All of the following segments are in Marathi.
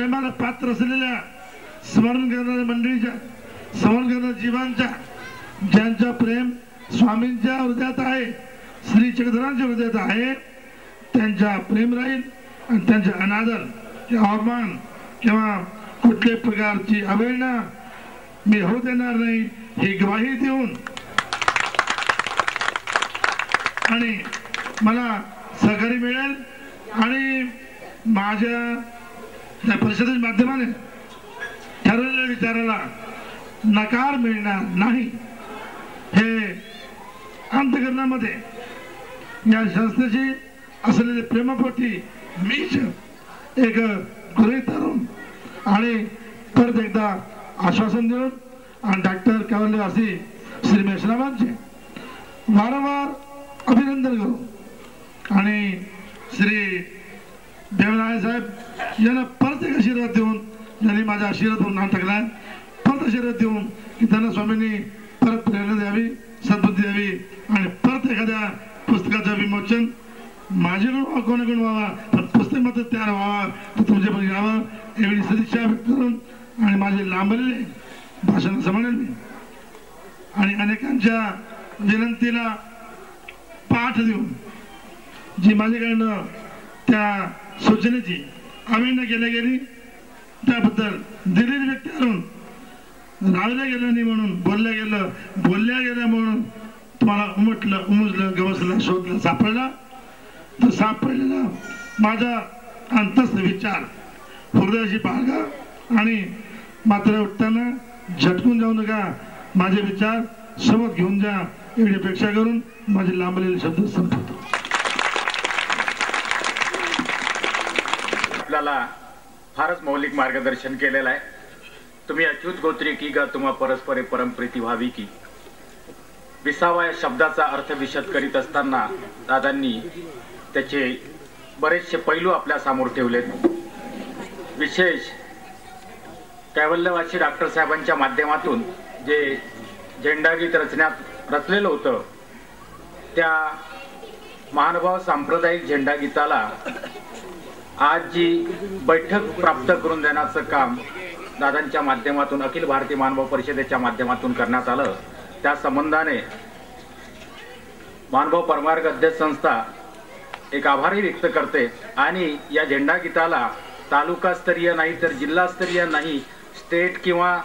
प्रेमाला पात्र असलेल्या स्मरण करणाऱ्या मंडळीच्या, स्मरण करणाऱ्या जीवांच्या, ज्यांच्या प्रेम स्वामींच्या हृदयात आहे, श्री चक्रधरांच्या हृदयात आहे, त्यांच्या प्रेम राहील आणि त्यांचे अनादर किंवा अवमान किंवा कुठल्याही प्रकारची अवहेलना मी होऊ देणार नाही ही ग्वाही देऊन आणि मला सहकार्य मिळेल आणि माझ्या त्या परिषदेच्या माध्यमाने ठरवलेल्या विचाराला नकार मिळणार नाही हे अंतःकरणामध्ये या संस्थेची असलेले प्रेमापोटी मीच एक गृहीत धरून आणि परत एकदा आश्वासन देऊन आणि डॉक्टर कवलेवासी श्री मेश्रामांचे वारंवार अभिनंदन करू आणि श्री देवराय साहेब यांना परत एक आशीर्वाद देऊन, यांनी माझा आशीर्वाद म्हणून नाव टाकलाय, परत आशीर्वाद देऊन की त्यांना स्वामींनी परत प्रेरणा द्यावी, सद्बुद्धी द्यावी आणि परत एखाद्या पुस्तकाचं विमोचन माझ्याकडून कोणाकडून व्हावा, पण पुस्तक मात्र तयार व्हावा, तर तुमच्या पण यावं एवढी सदिच्छा व्यक्त करून आणि माझे लांबलेले भाषण समजेल मी आणि अनेकांच्या विनंतीला पाठ देऊन जी माझ्याकडनं त्या सूचनेची अवहेलना केल्या गेली त्याबद्दल दिलेली व्यक्त करून रावल्या गेलं नाही म्हणून बोलल्या गेल्या म्हणून तुम्हाला उमजलं गवसलं शोधलं सापडला तर सापडलेला माझा अंतस्थ विचार हृदयाशी बाळगा आणि मात्र उठताना झटकून जाऊ नका, माझे विचार सोबत घेऊन जा एवढी अपेक्षा करून माझे लांबलेले शब्द संपवतो. आपल्याला फारच मौलिक मार्गदर्शन केलेलं आहे. तुम्ही अच्युत गोत्री की ग तुम्हा परस्परे परमप्रीती व्हावी की 20व्या शब्दाचा अर्थ विशद करीत असताना दादांनी त्याचे बरेचसे पैलू आपल्या समोर ठेवलेत. विशेष कैवल्यवासी डॉक्टर साहेबांच्या माध्यमातून जे झेंडागीत रचलेलं होतं त्या महानुभाव सांप्रदायिक झेंडागीताला आज जी बैठक प्राप्त करून देण्याचं काम दादांच्या माध्यमातून अखिल भारतीय महानुभाव परिषदेच्या माध्यमातून करण्यात आलं. त्या संबंधाने महानुभाव परमार्ग अध्यक्ष संस्था एक आभारही व्यक्त करते आणि या झेंडागीताला तालुकास्तरीय नाही तर जिल्हास्तरीय नाही, स्टेट किंवा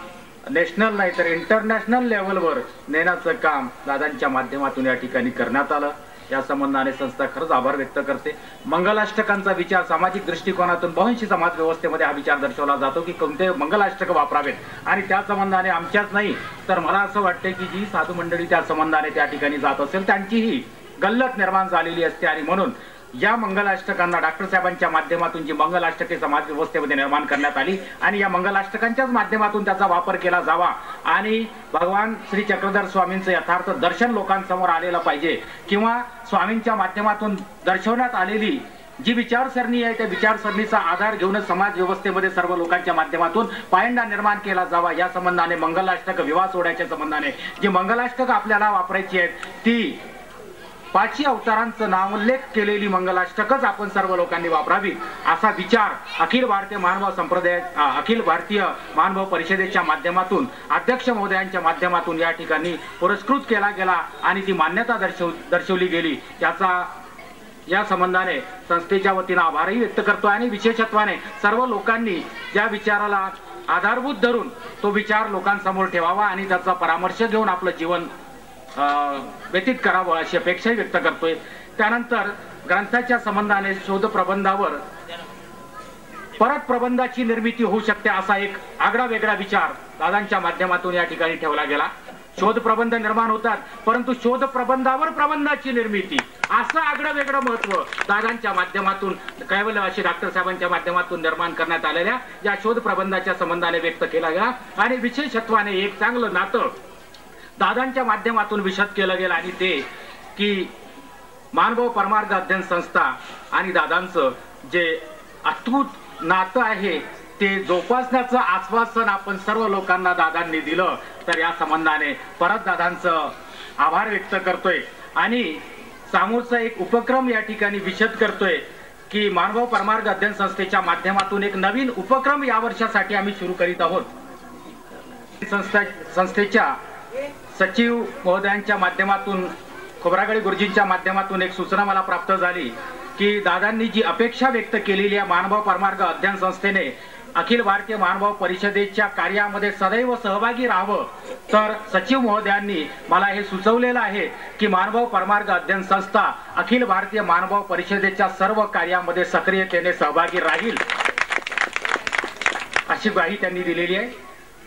नॅशनल नाही तर इंटरनॅशनल लेवलवर नेण्याचं काम दादांच्या माध्यमातून या ठिकाणी करण्यात आलं. या संबंधाने संस्था खरंच आभार व्यक्त करते. मंगलाष्टकांचा विचार सामाजिक दृष्टिकोनातून बहुंशी समाज व्यवस्थेमध्ये हा विचार दर्शवला जातो की कोणते मंगलाष्टक वापरावेत आणि त्या संबंधाने आमच्याच नाही तर मला असं वाटते की जी साधू मंडळी त्या संबंधाने त्या ठिकाणी जात असेल त्यांचीही गल्लत निर्माण झालेली असते आणि म्हणून या मंगलाष्टकांना डॉक्टर साहेबांच्या माध्यमातून जी मंगलाष्टके समाज व्यवस्थेमध्ये निर्माण करण्यात आली आणि या मंगलाष्टकांच्याच माध्यमातून त्याचा वापर केला जावा आणि भगवान श्री चक्रधर स्वामींचं यथार्थ दर्शन लोकांसमोर आलेलं पाहिजे किंवा स्वामींच्या माध्यमातून दर्शवण्यात आलेली जी विचारसरणी आहे त्या विचारसरणीचा आधार घेऊनच समाज व्यवस्थेमध्ये सर्व लोकांच्या माध्यमातून पायंडा निर्माण केला जावा. या संबंधाने मंगलाष्टक विवाह सोहळ्याच्या संबंधाने जी मंगलाष्टक आपल्याला वापरायची आहेत ती 5 अवतारांचं नामोल्लेख केलेली मंगलाष्टकच आपण सर्व लोकांनी वापरावी असा विचार अखिल भारतीय महानुभाव संप्रदाय अखिल भारतीय महानुभाव परिषदेच्या माध्यमातून अध्यक्ष महोदयांच्या माध्यमातून या ठिकाणी पुरस्कृत केला गेला आणि ती मान्यता दर्शवली गेली. त्याचा या संबंधाने संस्थेच्या वतीने आभारही व्यक्त करतो आणि विशेषत्वाने सर्व लोकांनी या विचाराला आधारभूत धरून तो विचार लोकांसमोर ठेवावा आणि त्याचा परामर्श घेऊन आपलं जीवन व्यतीत करावं अशी अपेक्षा व्यक्त करतोय. त्यानंतर ग्रंथाच्या संबंधाने शोध प्रबंधावर परत प्रबंधाची निर्मिती होऊ शकते असा एक आगळा वेगळा विचार दादांच्या माध्यमातून या ठिकाणी ठेवला गेला. शोध प्रबंध निर्माण होतात परंतु शोध प्रबंधावर प्रबंधाची निर्मिती असं आगळं वेगळं महत्व दादांच्या माध्यमातून कैवल्यवासी डॉक्टर साहेबांच्या माध्यमातून निर्माण करण्यात आलेल्या या शोध प्रबंधाच्या संबंधाने व्यक्त केला गेला आणि विशेषत्वाने एक चांगलं नातं दादांच्या माध्यमातून विशद केलं गेलं आणि ते की महानुभाव परमार्ग अध्ययन संस्था आणि दादांचं जे अतूट नातं आहे ते जोपासण्याचं आश्वासन आपण सर्व लोकांना दादांनी दिलं. तर या संबंधाने परत दादांचं आभार व्यक्त करतोय आणि समोरचा एक उपक्रम या ठिकाणी विशद करतोय की मानभाव परमार्ग अध्ययन संस्थेच्या माध्यमातून एक नवीन उपक्रम या वर्षासाठी आम्ही सुरू करीत आहोत. संस्थेच्या सचिव महोदयांच्या माध्यमातून, खोब्रागडे गुरुजींच्या माध्यमातून एक सूचना मला प्राप्त झाली की दादांनी जी अपेक्षा व्यक्त केलेली आहे मानभाव परमार्ग अध्ययन संस्थेने अखिल भारतीय मानभाव परिषदेच्या कार्यामध्ये सदैव सहभागी राहावं, तर सचिव महोदयांनी मला हे सुचवलेलं आहे की मानभाव परमार्ग अध्ययन संस्था अखिल भारतीय मानभाव परिषदेच्या सर्व कार्यामध्ये सक्रियतेने सहभागी राहील अशी ग्वाही त्यांनी दिलेली आहे.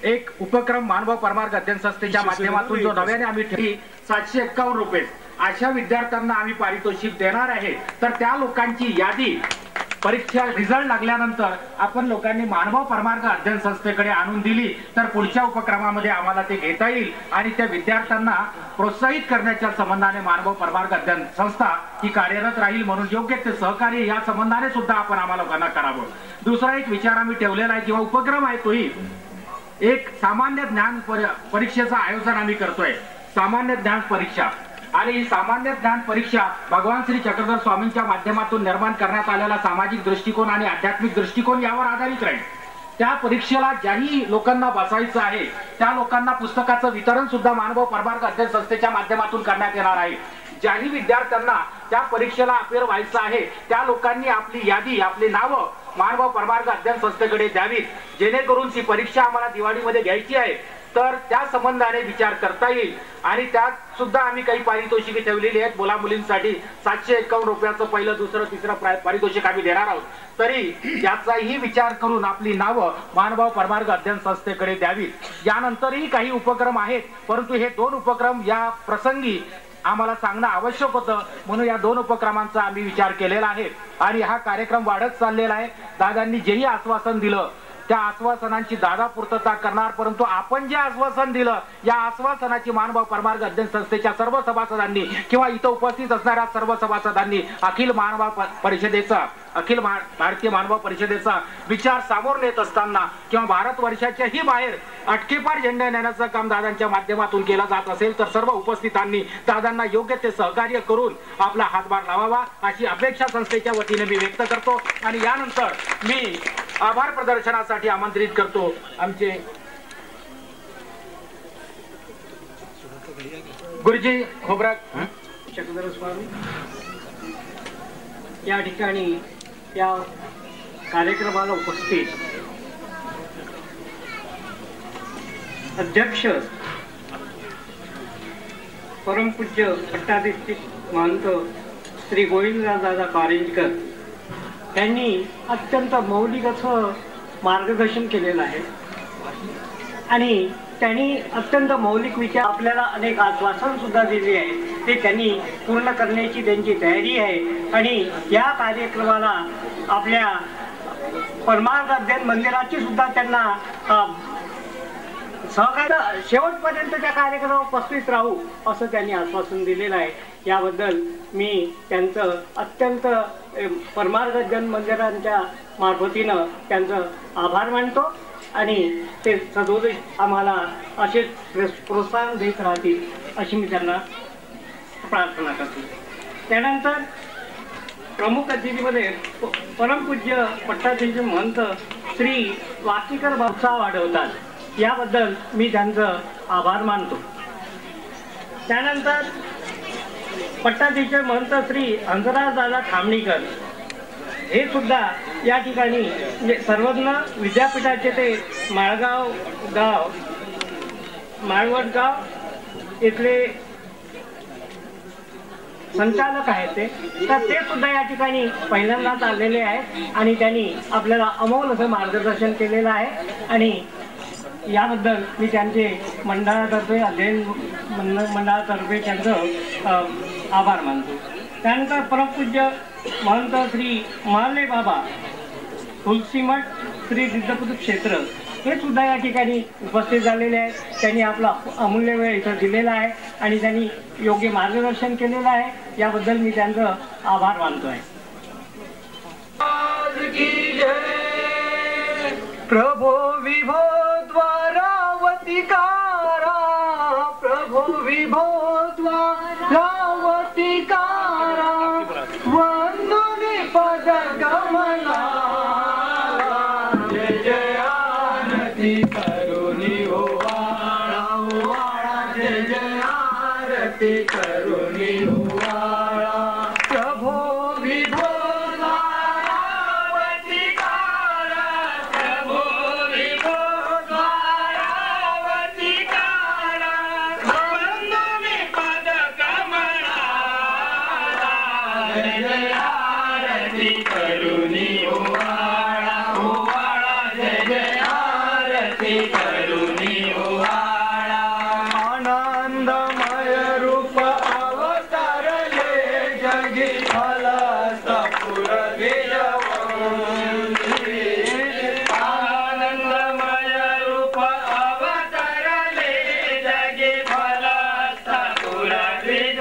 एक उपक्रम मानभाव परमार्ग अध्ययन संस्थेच्या माध्यमातून जो नव्याने आम्ही 751 रुपये अशा विद्यार्थ्यांना आम्ही पारितोषिक देणार आहे. तर त्या लोकांची यादी परीक्षा रिझल्ट लागल्यानंतर आपण लोकांनी मानभाव परमार्ग अध्ययन संस्थेकडे आणून दिली तर पुढच्या उपक्रमामध्ये आम्हाला ते घेता येईल आणि त्या विद्यार्थ्यांना प्रोत्साहित करण्याच्या संबंधाने मानभाव परमार्ग अध्ययन संस्था ही कार्यरत राहील. म्हणून योग्य ते सहकार्य या संबंधाने सुद्धा आपण आम्हाला लोकांना करावं. दुसरा एक विचार आम्ही ठेवलेला आहे किंवा उपक्रम आहे तोही एक सामान्य ज्ञान परीक्षेचं आयोजन आम्ही करतोय. सामान्य ज्ञान परीक्षा आणि ही सामान्य ज्ञान परीक्षा भगवान श्री चक्रधर स्वामींच्या माध्यमातून निर्माण करण्यात आलेला सामाजिक दृष्टिकोन आणि आध्यात्मिक दृष्टिकोन यावर आधारित राहील. त्या परीक्षेला ज्याही लोकांना बसायचं आहे त्या लोकांना पुस्तकाचं वितरण सुद्धा मानभाव परमार्ग अध्ययन संस्थेच्या माध्यमातून करण्यात येणार आहे. ज्याही विद्यार्थ्यांना त्या परीक्षेला अपेअर व्हायचं आहे त्या लोकांनी आपली यादी, आपली नावं मानभाव परमार्ग अध्ययन संस्थेकडे द्यावीत, जेणेकरून ती परीक्षा आम्हाला दिवाळीमध्ये घ्यायची आहे तर त्या संबंधाने विचार करता येईल. आणि त्यात सुद्धा आम्ही काही पारितोषिके ठेवलेली आहेत. मुला मुलींसाठी 751 रुपयाचं पहिलं, दुसरं, तिसरं पारितोषिक आम्ही देणार आहोत. तरी याचाही विचार करून आपली नावं मानभाव परमार्ग अध्ययन संस्थेकडे द्यावीत. यानंतरही काही उपक्रम आहेत, परंतु हे 2 उपक्रम या प्रसंगी आम्हाला सांगणं आवश्यक होतं म्हणून या 2 उपक्रमांचा आम्ही विचार केलेला आहे. आणि हा कार्यक्रम वाढत चाललेला आहे. दादांनी जेही आश्वासन दिलं त्या आश्वासनांची दादा पूर्तता करणार, परंतु आपण जे आश्वासन दिलं या आश्वासनाची मानभाव परमार्ग अध्ययन संस्थेच्या सर्व सभासदांनी किंवा इथं उपस्थित असणाऱ्या सर्व सभासदांनी अखिल भारतीय मानभाव परिषदेचा विचार सामोर नेत असताना किंवा भारतवर्षाच्याही बाहेर अटकेपार झेंडा नेण्याचं काम दादांच्या माध्यमातून केलं जात असेल तर सर्व उपस्थितांनी दादांना योग्य ते सहकार्य करून आपला हातभार लावावा अशी अपेक्षा संस्थेच्या वतीने मी व्यक्त करतो. आणि यानंतर मी आभार प्रदर्शनासाठी आमंत्रित करतो आमचे गुरुजी खोब्रागडे चक्रधर स्वामी. या ठिकाणी या कार्यक्रमाला उपस्थित अध्यक्ष परमपूज्य पट्टाधीश महंत श्री गोविंददादा कारंजकर यांनी अत्यंत मौलिक असं मार्गदर्शन केलेलं आहे आणि त्यांनी अत्यंत मौलिक विचार आपल्याला अनेक आश्वासन सुद्धा दिले आहे ते त्यांनी पूर्ण करण्याची त्यांची तयारी आहे. आणि या कार्यक्रमाला आपल्या परमार्ग अध्ययन मंदिराची सुद्धा त्यांना सहकार्य शेवटपर्यंत त्या कार्यक्रमावर उपस्थित राहू असं त्यांनी आश्वासन दिलेलं आहे. याबद्दल मी त्यांचं अत्यंत परमार्ग अध्ययन मंदिरांच्या मार्फतीनं त्यांचं आभार मानतो आणि ते सदोदित आम्हाला असेच प्रोत्साहन देत राहतील अशी मी त्यांना प्रार्थना करतो. त्यानंतर प्रमुख अतिथीमध्ये परमपूज्य पट्टाधीश महंत श्री वाकीकर उत्साह वाढवतात याबद्दल मी त्यांचं आभार मानतो. त्यानंतर पट्टाधीश महंत श्री हंसराजदादा खामणीकर हे सुद्धा या ठिकाणी सर्वज्ञ विद्यापीठाचे ते माळवड गाव इथले संचालक आहेत ते सुद्धा या ठिकाणी पहिल्यांदाच आलेले आहेत आणि त्यांनी आपल्याला अमोल असं मार्गदर्शन केलेलं आहे आणि याबद्दल मी त्यांचे मंडळातर्फे अध्ययन मंडळातर्फे त्यांचं आभार मानतो. त्यानंतर परमपूज्य महंत श्री महाले बाबा तुलसीमठ श्री सिद्धपुत्र क्षेत्र हे सुद्धा या ठिकाणी उपस्थित झालेले आहेत. त्यांनी आपला अमूल्य वेळ इथं दिलेला आहे आणि त्यांनी योग्य मार्गदर्शन केलेलं आहे. याबद्दल मी त्यांचं आभार मानतो आहे. प्रभो विभो द्वारावतिकारा, प्रभो विभो द्वारावतिकारा, वंदने पद आरती करुणी ओवाळा ओवाळा जय जय आरती करुणी ओवाळा प्रभो विभो द्वारावती काळा प्रभो विभो द्वारावती काळा बंधू मी पद कमळाला जय जय आरती करुणी ओवाळा ओवाळा जय जय आरती करुणी ओवाळा आनंदमय रूप अवतरले जगी फलसा पुरविरवंती आनंदमय रूप अवतरले जगी फलसा पुरविरवंती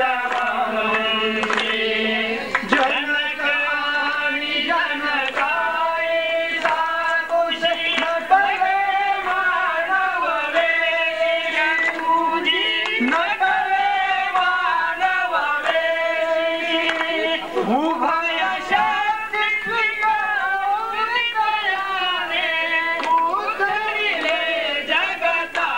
जनकानी जनकाई साकुशी नटवे मानव वेशी तुझी नटवे मानव वेशी उभय शक्ती त्रिगुणाने उतरिले जगताला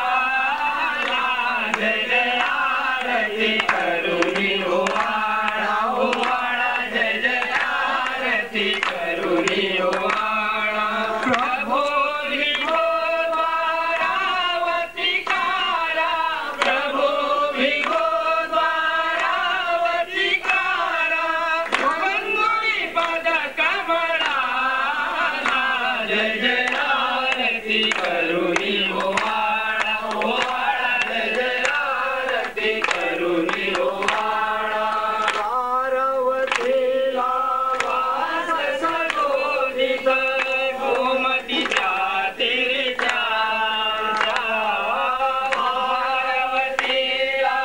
जय जय आरती करुणी ओवाळा ओवाळा जय जय आरती करुणी ओवाळा प्रभो विभो द्वारावती काळा प्रभो विभो द्वारावती काळा बंधुरी पद कमळाला जय जय आरती करुणी ओवाळा ओवाळा जय जय आरती करुणी ओवाळा पार्वतीला वास सदोदित गोमतीच्या तीरच्या पार्वतीला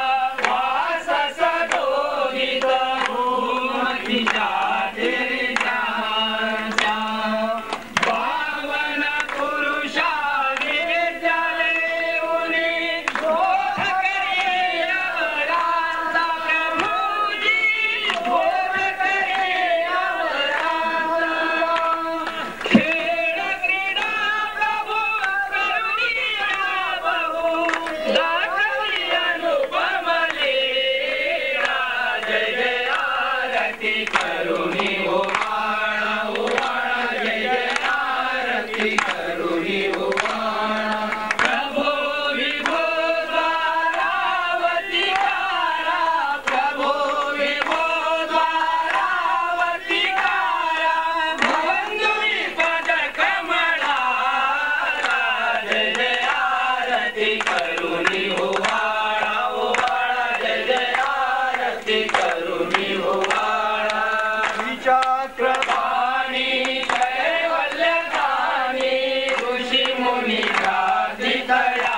वास सदोदित गोमतीच्या तीरच्या पावन पुरुषा विद्यालय उनी शोध करी अवराता प्रभुजी शोध करी अवराता खेळ क्रीडा प्रभु करुणिया बहु दाखवी अनुपम लीला जय जय आरती करुणी ओवाळा ओवाळा जय जय आरती करुणी ओवाळा प्रभो विभो द्वारावती काळा प्रभो विभो द्वारावती काळा बंधुरी पद कमळाला जय जय आरती करुणी ओवाळा ओवाळा जय जय आरती करुणी ओवाळा विचक्रपाणी कैवल्यदानी ऋषी मुनी प्रार्थितया